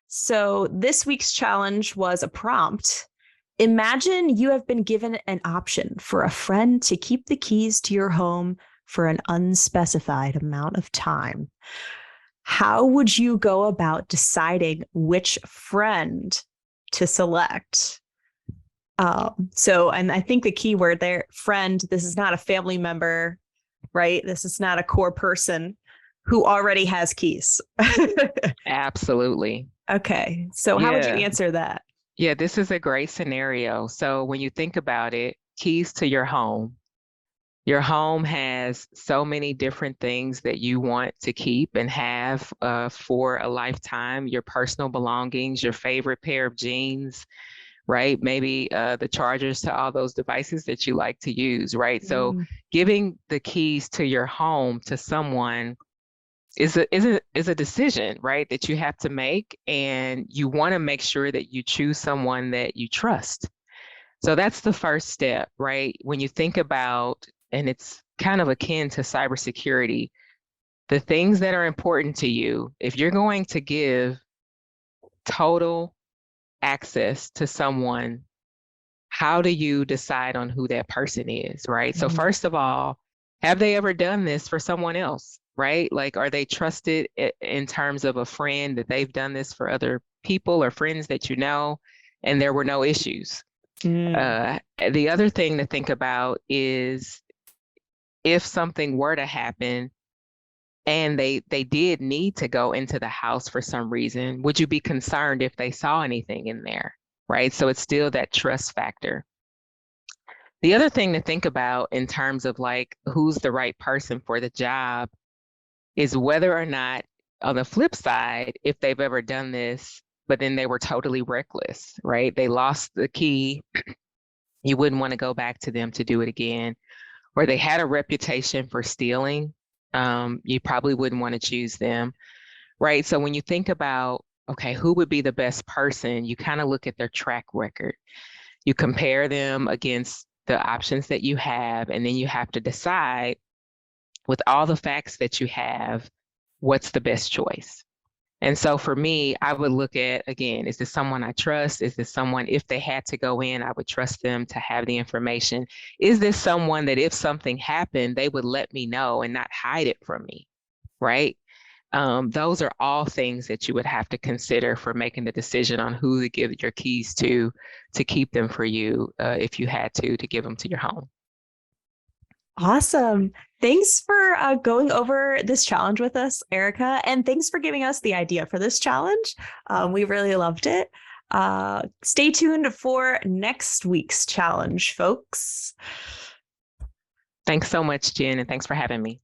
So this week's challenge was a prompt. Imagine you have been given an option for a friend to keep the keys to your home for an unspecified amount of time. How would you go about deciding which friend to select? And I think the key word there, friend, this is not a family member, right? This is not a core person who already has keys. Absolutely. Okay. So how would you Yeah. answer that? Yeah, this is a great scenario. So when you think about it, keys to your home has so many different things that you want to keep and have for a lifetime, your personal belongings, your favorite pair of jeans, right? Maybe the chargers to all those devices that you like to use, right? So Mm, giving the keys to your home to someone is a decision, right? That you have to make, and you want to make sure that you choose someone that you trust. So that's the first step, right? When you think about, and it's kind of akin to cybersecurity, the things that are important to you, if you're going to give total access to someone, how do you decide on who that person is, right? So mm, first of all, have they ever done this for someone else, right? Like, are they trusted in terms of a friend that they've done this for other people or friends that you know, and there were no issues? mm, The other thing to think about is if something were to happen and they did need to go into the house for some reason, would you be concerned if they saw anything in there, right? So it's still that trust factor. The other thing to think about in terms of like who's the right person for the job is whether or not, on the flip side, if they've ever done this, but then they were totally reckless, right? They lost the key. You wouldn't want to go back to them to do it again. Or they had a reputation for stealing. You probably wouldn't want to choose them, right? So when you think about, okay, who would be the best person, you kind of look at their track record. You compare them against the options that you have, and then you have to decide with all the facts that you have, what's the best choice. And so for me, I would look at, again, is this someone I trust? Is this someone, if they had to go in, I would trust them to have the information? Is this someone that if something happened, they would let me know and not hide it from me, right? Those are all things that you would have to consider for making the decision on who to give your keys to keep them for you, if you had to give them to your home. awesome. Thanks for going over this challenge with us, Erica. And thanks for giving us the idea for this challenge. We really loved it. Stay tuned for next week's challenge, folks. Thanks so much, Jen, and thanks for having me.